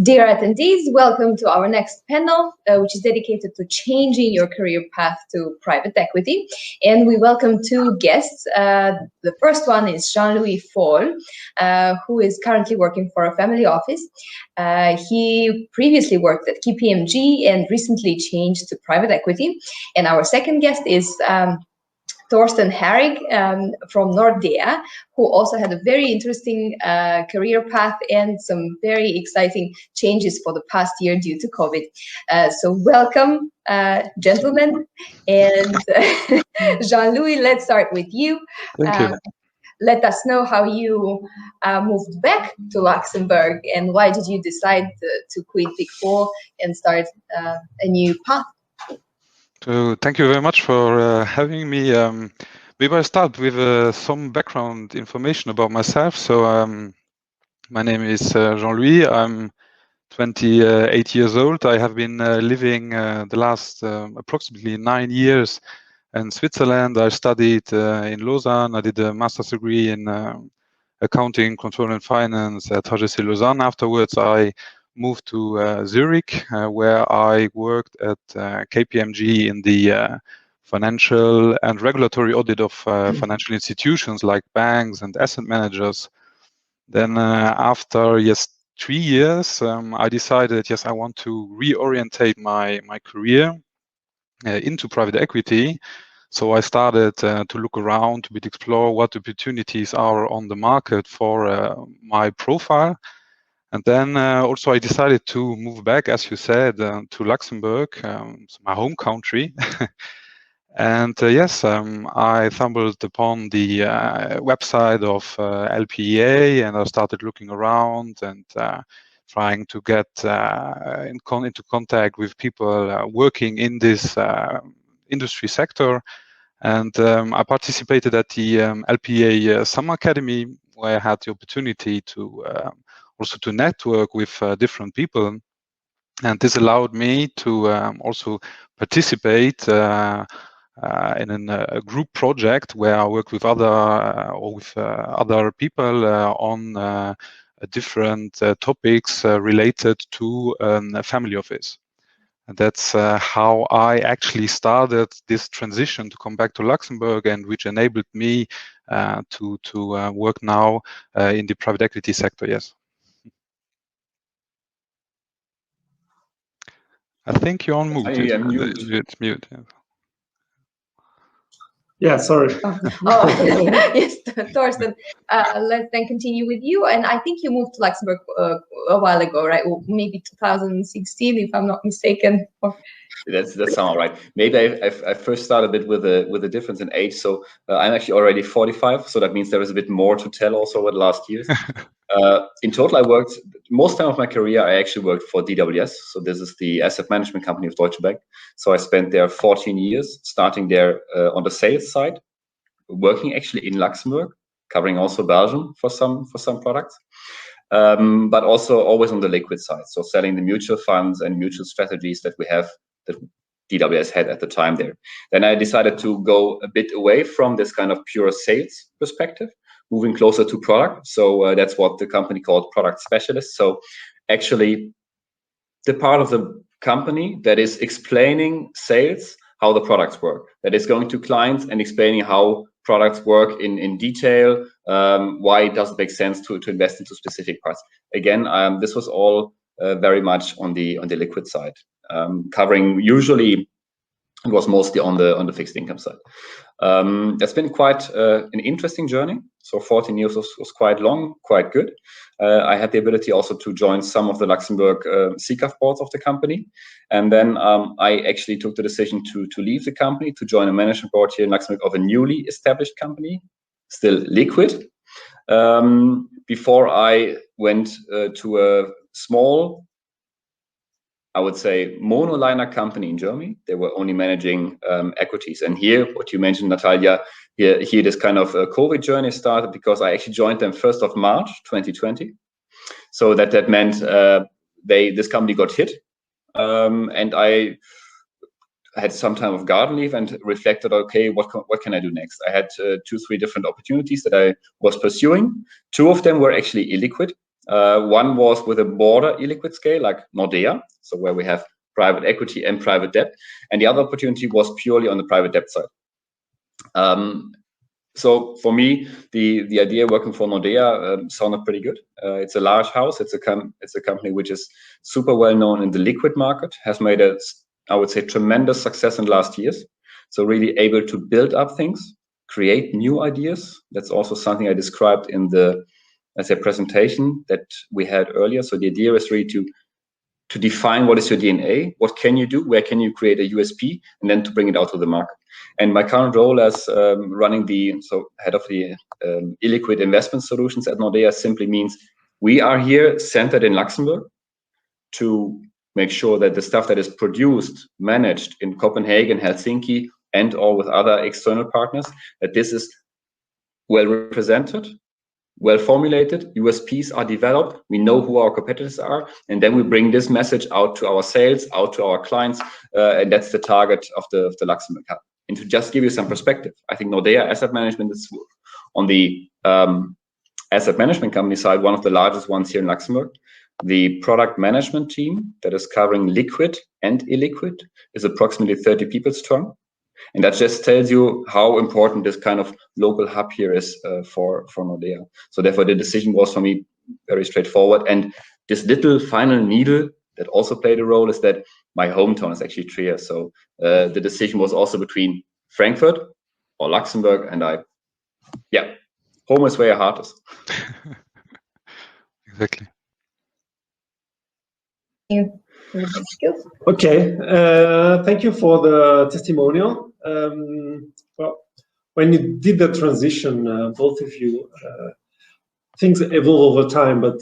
Dear attendees, welcome to our next panel, which is dedicated to changing your career path to private equity. And we welcome two guests. The first one is Jean-Louis Fall, who is currently working for a family office. He previously worked at KPMG and recently changed to private equity. And our second guest is Thorsten Herrig from Nordea, who also had a very interesting career path and some very exciting changes for the past year due to COVID. So welcome, gentlemen. And Jean-Louis, let's start with you. Thank you. Let us know how you moved back to Luxembourg and why did you decide to quit Big Four and start a new path? So thank you very much for having me. Maybe I'll start with some background information about myself. So my name is Jean-Louis. I'm 28 years old. I have been living the last approximately 9 years in Switzerland. I studied in Lausanne. I did a master's degree in accounting, control and finance at HEC Lausanne. Afterwards, I moved to Zurich, where I worked at KPMG in the financial and regulatory audit of financial institutions like banks and asset managers. Then after 3 years, I decided, yes, I want to reorientate my career into private equity. So I started to look around, to explore what opportunities are on the market for my profile. And then also I decided to move back, as you said, to Luxembourg, my home country. And yes, I stumbled upon the website of LPEA, and I started looking around and trying to get into contact with people working in this industry sector. And I participated at the LPEA Summer Academy, where I had the opportunity to also to network with different people, and this allowed me to also participate in a group project where I worked with other people on different topics related to a family office. And that's how I actually started this transition to come back to Luxembourg, and which enabled me to work now in the private equity sector. Yes. I think you're on mute. It's mute. Yeah. Yeah, sorry. Yes, Thorsten, let's then continue with you. And I think you moved to Luxembourg a while ago, right? Or maybe 2016, if I'm not mistaken. That's all right. Maybe I first started a bit with a difference in age. So I'm actually already 45. So that means there is a bit more to tell also over the last years. In total, I worked most time of my career. I actually worked for DWS. So this is the asset management company of Deutsche Bank. So I spent there 14 years, starting there on the sales side, working actually in Luxembourg, covering also Belgium for some products, but also always on the liquid side. So selling the mutual funds and mutual strategies that we have, that DWS had at the time there. Then I decided to go a bit away from this kind of pure sales perspective, moving closer to product. So that's what the company called product specialists. So actually the part of the company that is explaining sales, how the products work, that is going to clients and explaining how products work in detail, why it doesn't make sense to invest into specific parts. Again, this was all very much on the liquid side, covering usually it was mostly on the fixed income side. That's been quite an interesting journey. So 14 years was quite long, quite good. I had the ability also to join some of the Luxembourg CCAF boards of the company. And then I actually took the decision to leave the company, to join a management board here in Luxembourg of a newly established company, still liquid. Before I went to a small, I would say, monoliner company in Germany. They were only managing equities. And here, what you mentioned, Natalia, here this kind of COVID journey started because I actually joined them 1st of March, 2020. So that meant this company got hit. And I had some time of garden leave and reflected, okay, what can I do next? I had 2-3 different opportunities that I was pursuing. 2 of them were actually illiquid. One was with a broader illiquid scale, like Nordea, so where we have private equity and private debt, and the other opportunity was purely on the private debt side. So for me, the idea working for Nordea sounded pretty good. It's a large house. It's a company which is super well known in the liquid market, has made a, I would say, tremendous success in the last years. So really able to build up things, create new ideas. That's also something I described in the, as a presentation that we had earlier. So the idea is really to define what is your DNA, what can you do, where can you create a USP, and then to bring it out to the market. And my current role as running head of the illiquid investment solutions at Nordea simply means we are here centered in Luxembourg to make sure that the stuff that is produced, managed in Copenhagen, Helsinki, and or with other external partners, that this is well represented, well formulated, USPs are developed, we know who our competitors are, and then we bring this message out to our sales, out to our clients, and that's the target of the Luxembourg Hub. And to just give you some perspective, I think Nordea Asset Management is on the asset management company side, one of the largest ones here in Luxembourg. The product management team that is covering liquid and illiquid is approximately 30 people strong. And that just tells you how important this kind of local hub here is for Nordea. So therefore, the decision was for me very straightforward. And this little final needle that also played a role is that my hometown is actually Trier. So the decision was also between Frankfurt or Luxembourg. And home is where your heart is. Exactly. Okay, thank you for the testimonial. Well, when you did the transition, both of you, things evolve over time, but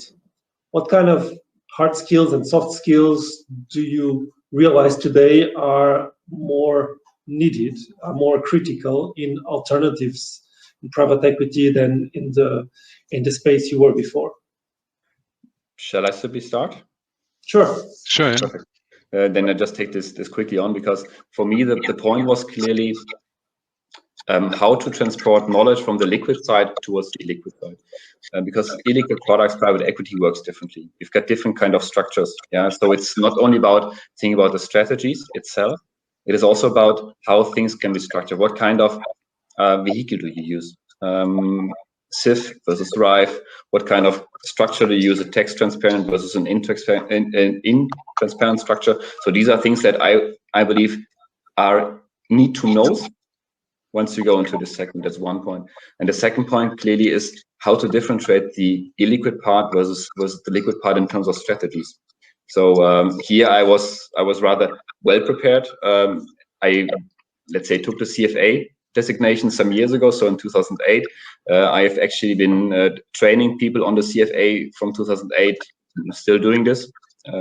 what kind of hard skills and soft skills do you realize today are more needed, are more critical in alternatives in private equity than in the space you were before? Shall I simply start? Sure. Sure. Yeah. Perfect. Then I just take this quickly on, because for me the point was clearly how to transport knowledge from the liquid side towards the illiquid side, because illiquid products, private equity works differently. You've got different kind of structures. Yeah, so it's not only about thinking about the strategies itself. It is also about how things can be structured. What kind of vehicle do you use? SIF versus Drive, what kind of structure do you use, a text transparent versus an in-transparent structure. So these are things that I believe are need to know once you go into this segment. That's one point. And the second point clearly is how to differentiate the illiquid part versus the liquid part in terms of strategies. So here I was rather well prepared. I, let's say, took the CFA designation some years ago. So in 2008, I have actually been training people on the CFA from 2008. I'm still doing this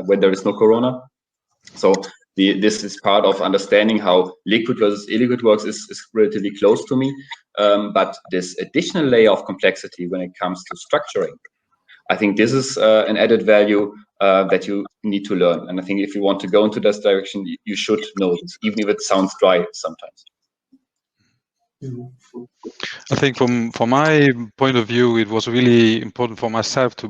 when there is no Corona. So this is part of understanding how liquid versus illiquid works is relatively close to me. But this additional layer of complexity when it comes to structuring, I think this is an added value that you need to learn. And I think if you want to go into this direction, you should know this, even if it sounds dry sometimes. I think from my point of view, it was really important for myself to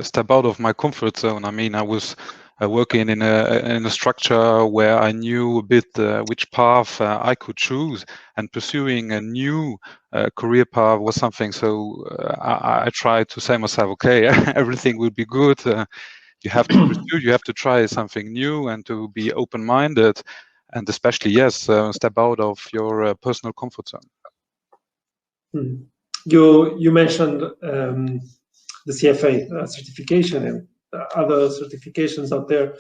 step out of my comfort zone. I mean, I was working in a structure where I knew a bit which path I could choose, and pursuing a new career path was something. So I tried to say myself, okay, everything will be good. You have to pursue, you have to try something new, and to be open-minded. And especially, yes, step out of your personal comfort zone. You mentioned the CFA certification and other certifications out there.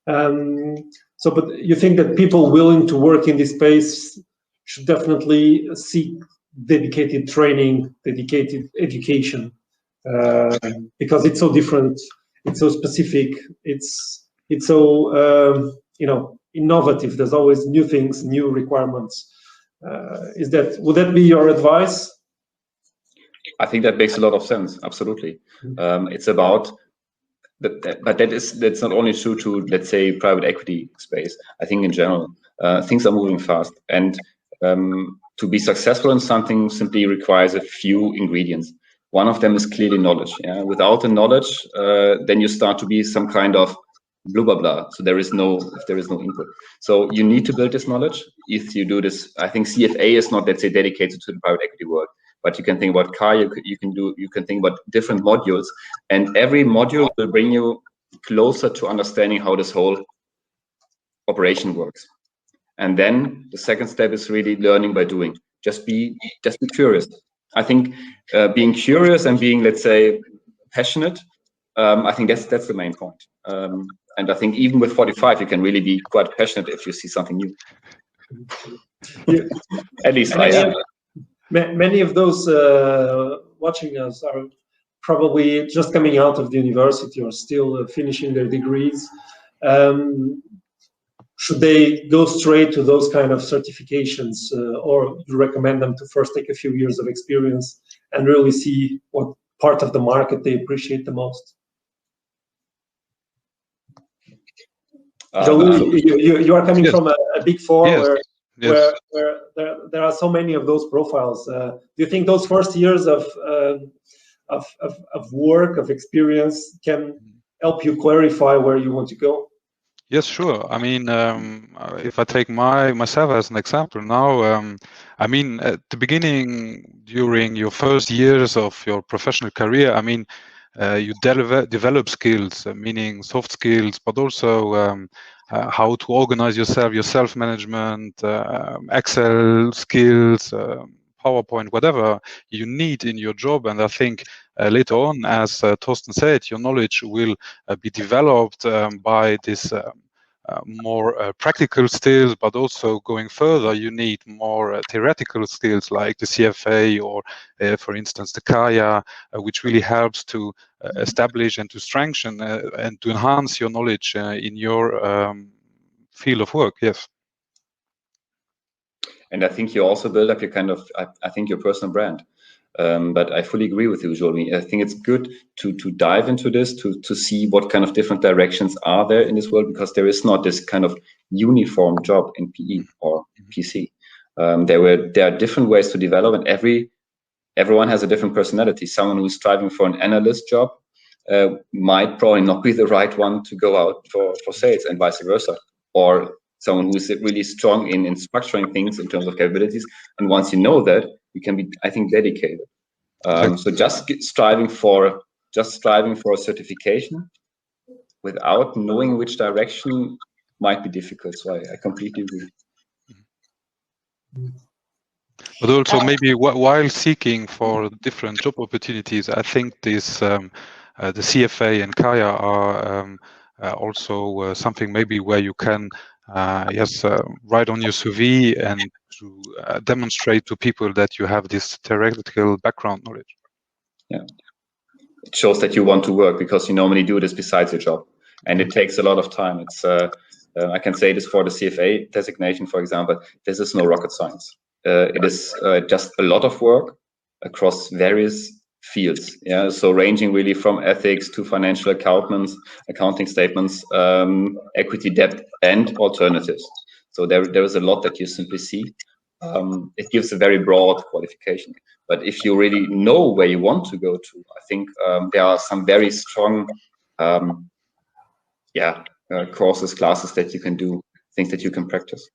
But you think that people willing to work in this space should definitely seek dedicated training, dedicated education, because it's so different, it's so specific, it's so innovative. There's always new things, new requirements. Would that be your advice? I think that makes a lot of sense. Absolutely. It's about, but that's not only true to, let's say, private equity space. I think in general, things are moving fast, and to be successful in something simply requires a few ingredients. One of them is clearly knowledge. Yeah? Without the knowledge, then you start to be some kind of blah blah blah. So there is no input. So you need to build this knowledge. If you do this, I think CFA is not, let's say, dedicated to the private equity world, but you can think about car. You can think about different modules, and every module will bring you closer to understanding how this whole operation works. And then the second step is really learning by doing. Just be curious. I think being curious and being, let's say, passionate, I think that's the main point. And I think even with 45, you can really be quite passionate if you see something new. Yeah. At least I am. Many of those watching us are probably just coming out of the university or still finishing their degrees. Should they go straight to those kind of certifications, or you recommend them to first take a few years of experience and really see what part of the market they appreciate the most? You are coming from a Big Four, where there are so many of those profiles. Do you think those first years of work, of experience, can help you clarify where you want to go? Yes, sure. I mean, if I take myself as an example now, I mean, at the beginning, during your first years of your professional career, I mean, you develop skills, meaning soft skills, but also how to organize yourself, your self-management, Excel skills, PowerPoint, whatever you need in your job. And I think later on, as Torsten said, your knowledge will be developed by this more practical skills, but also going further, you need more theoretical skills like the CFA or, for instance, the Kaya, which really helps to establish and to strengthen and to enhance your knowledge in your field of work. Yes. And I think you also build up your kind of, I think, your personal brand. But I fully agree with you, Jolie. I think it's good to dive into this, to see what kind of different directions are there in this world, because there is not this kind of uniform job in PE or PC. There are different ways to develop, and everyone has a different personality. Someone who's striving for an analyst job might probably not be the right one to go out for sales, and vice versa. Or someone who is really strong in structuring things in terms of capabilities. And once you know that, you can be, I think, dedicated. So just striving for a certification without knowing which direction might be difficult. So I completely agree. But also maybe while seeking for different job opportunities, I think this the CFA and Kaya are also something maybe where you can write on your CV and to demonstrate to people that you have this theoretical background knowledge. Yeah, it shows that you want to work, because you normally do this besides your job, and it takes a lot of time. It's I can say this for the CFA designation, for example. This is no rocket science. It is just a lot of work across various fields. Yeah, so ranging really from ethics to financial accounting statements, equity, debt, and alternatives. So there is a lot that you simply see. It gives a very broad qualification. But if you really know where you want to go to, I think there are some very strong courses, classes that you can do, things that you can practice.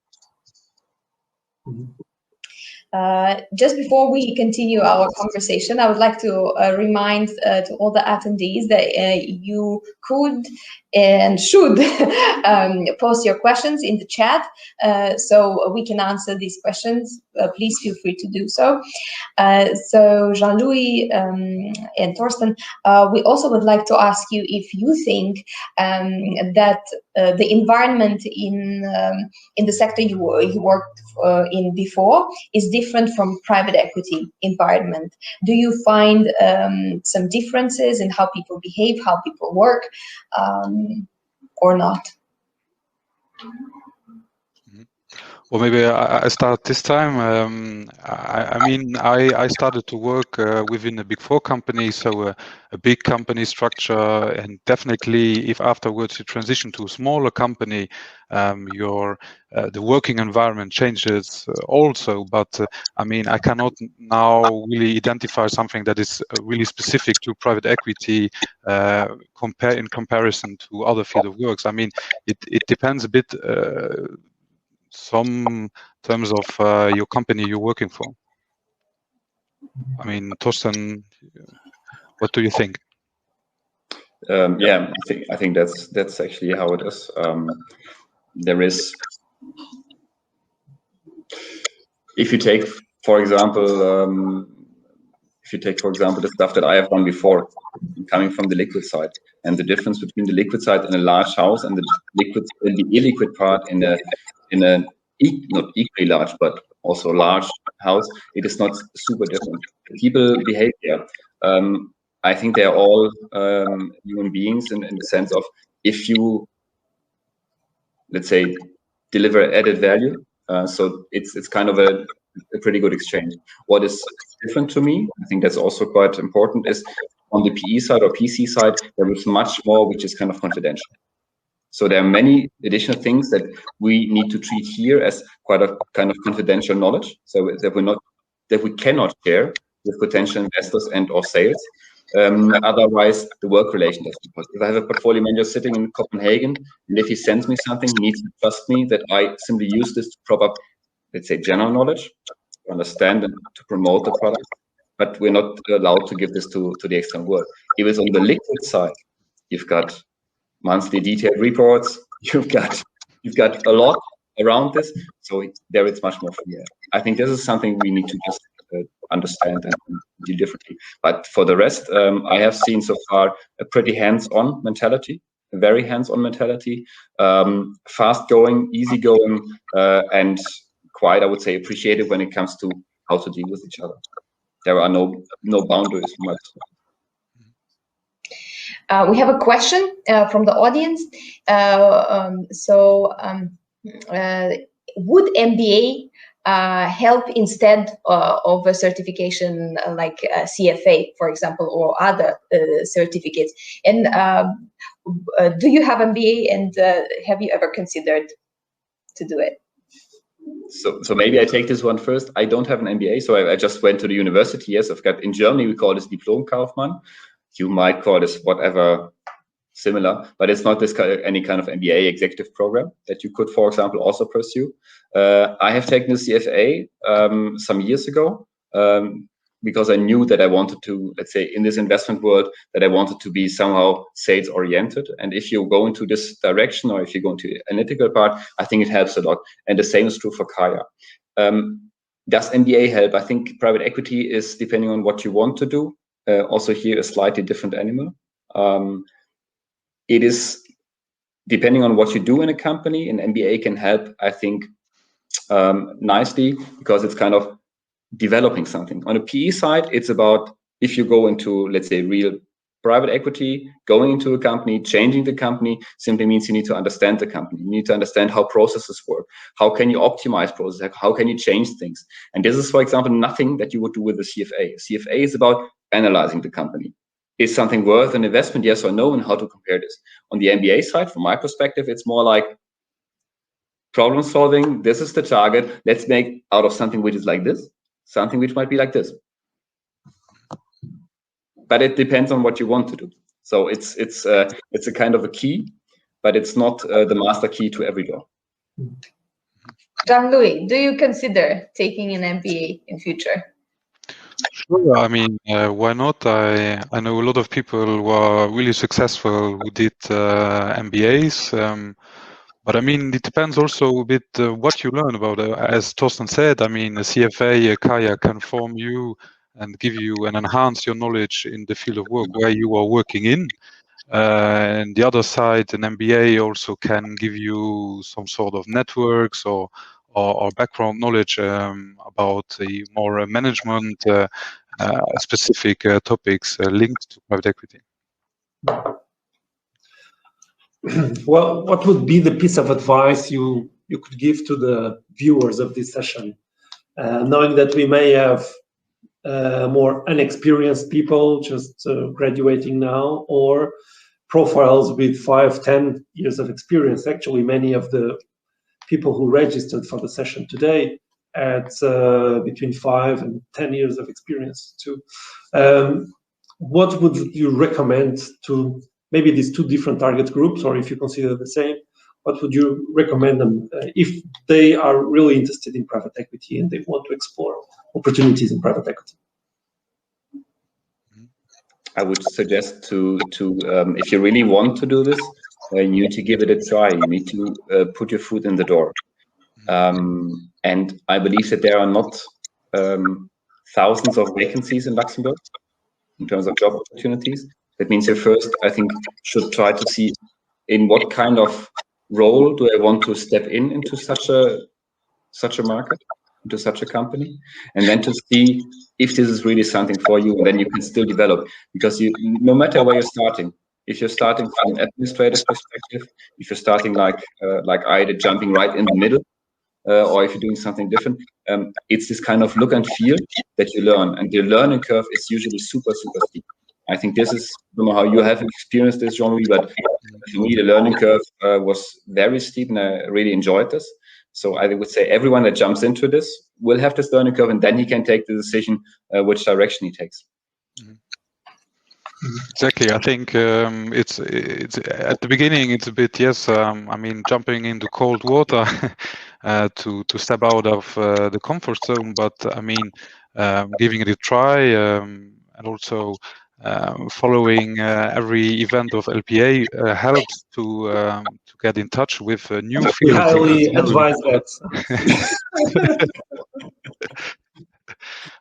Just before we continue our conversation, I would like to remind to all the attendees that you could and should post your questions in the chat so we can answer these questions. Please feel free to do so. So Jean-Louis and Torsten, we also would like to ask you if you think that the environment in the sector you worked in before is different from private equity environment. Do you find some differences in how people behave, how people work, or not? Well, maybe I start this time. I mean, I started to work within a Big Four company, so a big company structure, and definitely if afterwards you transition to a smaller company, the working environment changes also. But I mean, I cannot now really identify something that is really specific to private equity in comparison to other field of works. I mean, it depends a bit. Some terms of your company you're working for. I mean, Torsten, what do you think? Yeah, I think that's actually how it is. There is, if you take, for example, the stuff that I have done before, coming from the liquid side, and the difference between the liquid side in a large house and the illiquid part in a not equally large, but also large house, it is not super different. People behave there. I think they're all human beings in the sense of, if you, let's say, deliver added value, so it's kind of a pretty good exchange. What is different to me, I think that's also quite important, is on the PE side or PC side, there is much more which is kind of confidential. So there are many additional things that we need to treat here as quite a kind of confidential knowledge, so that we cannot share with potential investors and or sales. Otherwise, the work relation doesn't work. If I have a portfolio manager sitting in Copenhagen, and if he sends me something, he needs to trust me that I simply use this to prop up, let's say, general knowledge, to understand and to promote the product. But we're not allowed to give this to the external world. If it's on the liquid side, you've got monthly detailed reports, you've got a lot around this, so there it's much more clear. I think this is something we need to just understand and do differently. But for the rest, I have seen so far a pretty hands-on mentality, a very hands-on mentality, fast-going, easy-going, and quite, I would say, appreciative when it comes to how to deal with each other. There are no boundaries from my perspective. We have a question from the audience. Would MBA help instead of a certification like CFA, for example, or other certificates? And do you have MBA, and have you ever considered to do it? So maybe I take this one first. I don't have an MBA, so I just went to the university. Yes, I've got, in Germany we call this Diplom-Kaufmann. You might call this whatever similar, but it's not this any kind of MBA executive program that you could, for example, also pursue. I have taken the CFA some years ago because I knew that I wanted to, let's say, in this investment world, that I wanted to be somehow sales oriented. And if you go into this direction, or if you go into the analytical part, I think it helps a lot. And the same is true for Kaya. Does MBA help? I think private equity is, depending on what you want to do, also here a slightly different animal. It is depending on what you do in a company, and MBA can help, I think, nicely, because it's kind of developing something. On a PE side, it's about, if you go into, let's say, real private equity, going into a company, changing the company simply means you need to understand the company. You need to understand how processes work. How can you optimize processes? How can you change things? And this is, for example, nothing that you would do with a CFA. CFA is about analyzing the company. Is something worth an investment, yes or no, and how to compare this? On the MBA side, from my perspective, it's more like problem solving. This is the target. Let's make out of something which is like this, something which might be like this. But it depends on what you want to do. So it's a kind of a key, but it's not the master key to every door. Jean-Louis, do you consider taking an MBA in future? Sure. I mean, why not? I know a lot of people who are really successful who did MBAs. But I mean, it depends also a bit what you learn about it. As Torsten said, I mean, a CFA, a Kaya can form you and give you and enhance your knowledge in the field of work where you are working in. And the other side, an MBA also can give you some sort of networks or background knowledge about the more management specific topics linked to private equity. Well, what would be the piece of advice you you could give to the viewers of this session, knowing that we may have more inexperienced people just graduating now, or profiles with 5-10 years of experience. Actually, many of the people who registered for the session today had between 5 and 10 years of experience too. What would you recommend to maybe these two different target groups, or if you consider the same, what would you recommend them if they are really interested in private equity and they want to explore opportunities in private equity? I would suggest to if you really want to do this, you need to give it a try. You need to put your foot in the door. And I believe that there are not thousands of vacancies in Luxembourg in terms of job opportunities. That means you first, I think, should try to see in what kind of role do I want to step into such a market, into such a company, and then to see if this is really something for you, and then you can still develop, because you, no matter where you're starting, if you're starting from an administrative perspective, if you're starting like I did, jumping right in the middle, or if you're doing something different, it's this kind of look and feel that you learn, and the learning curve is usually super steep. I think this is, I don't know how you have experienced this, Jean-Louis, but for me, the learning curve was very steep, and I really enjoyed this. So I would say everyone that jumps into this will have this learning curve, and then he can take the decision which direction he takes. Exactly. I think it's at the beginning it's a bit, yes. I mean, jumping into cold water to step out of the comfort zone, but I mean, giving it a try, and also following every event of LPA helps to get in touch with new fields. We highly advise that.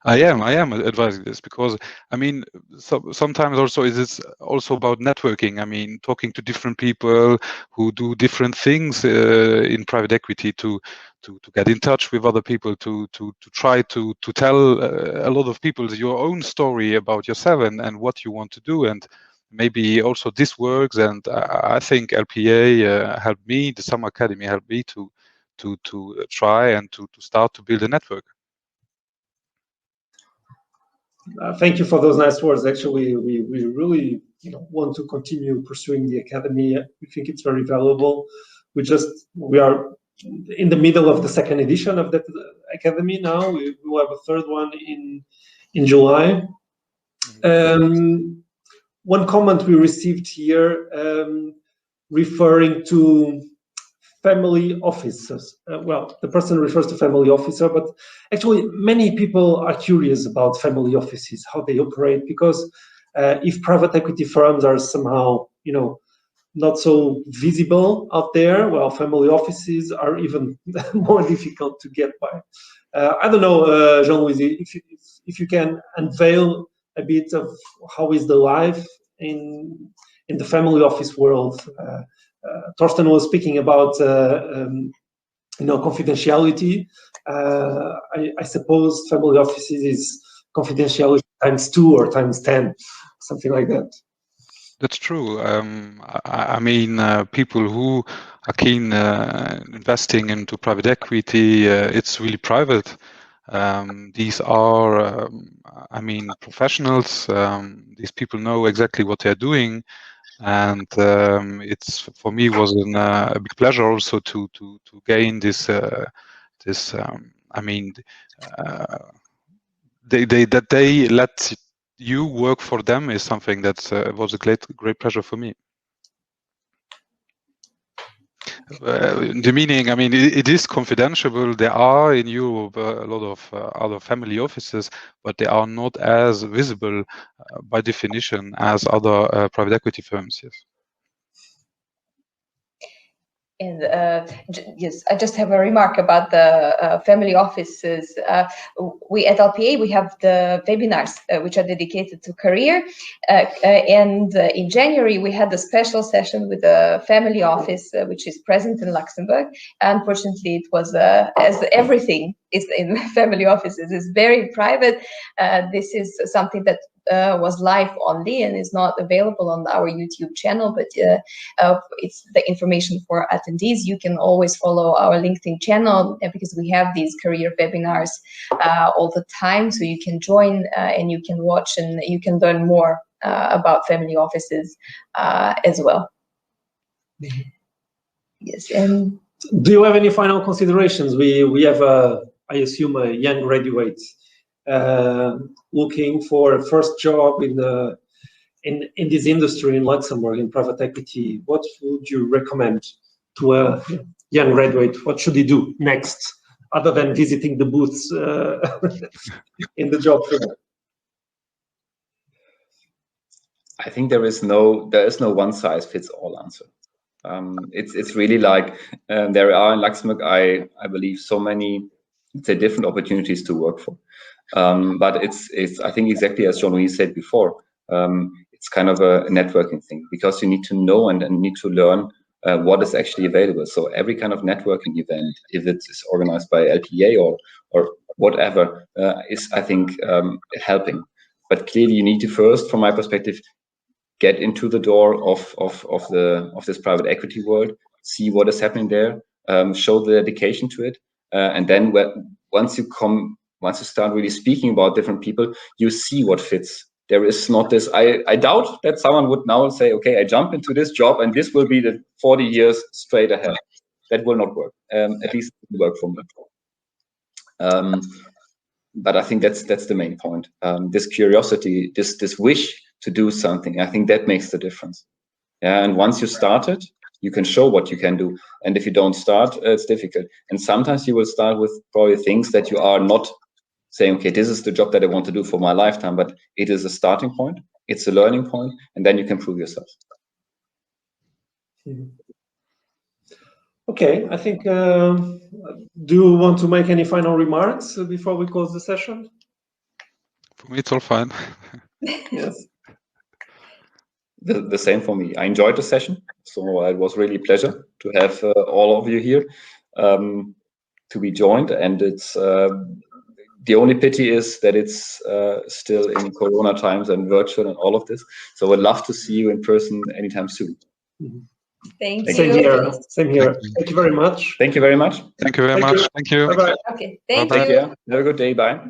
I am advising this because, I mean, sometimes also it's also about networking. I mean, talking to different people who do different things in private equity to get in touch with other people, to try to tell a lot of people your own story about yourself and what you want to do, and maybe also this works. And I think LPA helped me, the Summer Academy helped me to try and to start to build a network. Thank you for those nice words. Actually, we really want to continue pursuing the academy. We think it's very valuable. We are in the middle of the second edition of that academy now. We will have a third one in July. One comment we received here referring to family offices. Well, the person refers to family officer, but actually many people are curious about family offices, how they operate, because if private equity firms are somehow, not so visible out there, well, family offices are even more difficult to get by. I don't know, Jean-Louis, if you can unveil a bit of how is the life in the family office world. Torsten was speaking about confidentiality. I suppose family offices is confidentiality ×2 or ×10, something like that. That's true. I mean, people who are keen investing into private equity, it's really private. These are, I mean, professionals. These people know exactly what they're doing. And it's, for me, was a big pleasure also to gain this I mean, that they let you work for them is something that was a great pleasure for me. The meaning, I mean, it is confidential. There are in Europe a lot of other family offices, but they are not as visible by definition as other private equity firms. Yes. And yes, I just have a remark about the family offices. We at LPA, we have the webinars which are dedicated to career. And in January, we had a special session with a family office which is present in Luxembourg. Unfortunately, it was, as everything is in family offices is very private. This is something that was live only and is not available on our YouTube channel, but it's the information for attendees. You can always follow our LinkedIn channel because we have these career webinars all the time, so you can join and you can watch and you can learn more about family offices as well. Yes, and do you have any final considerations? We have I assume a young graduate looking for a first job in this industry in Luxembourg in private equity. What would you recommend to a young graduate? What should he do next, other than visiting the booths in the job fair? I think there is no one size fits all answer. It's really like there are in Luxembourg, I believe, so many, let's say, different opportunities to work for. But it's I think exactly as Jean-Louis said before, it's kind of a networking thing, because you need to know and need to learn what is actually available. So every kind of networking event, if it is organized by LPA or whatever, is, I think, helping. But clearly, you need to first, from my perspective, get into the door of this private equity world, see what is happening there, show the dedication to it, and then once you start really speaking about different people, you see what fits. There is not this. I doubt that someone would now say, okay, I jump into this job and this will be the 40 years straight ahead. That will not work. At least it will work for me. But I think that's the main point. This curiosity, this wish to do something, I think that makes the difference. Yeah, and once you start it, you can show what you can do. And if you don't start, it's difficult. And sometimes you will start with probably things that you are not saying, okay, this is the job that I want to do for my lifetime, but it is a starting point, it's a learning point, and then you can prove yourself. Okay, I think, do you want to make any final remarks before we close the session? For me, it's all fine. Yes. The same for me. I enjoyed the session, so it was really a pleasure to have all of you here to be joined. And it's the only pity is that it's still in Corona times and virtual and all of this. So I'd love to see you in person anytime soon. Thank you. Same here. Same here. Thank you very much. Thank you very much. Thank you very much. Thank you. Bye-bye. Okay, thank Take you. care. Have a good day. Bye.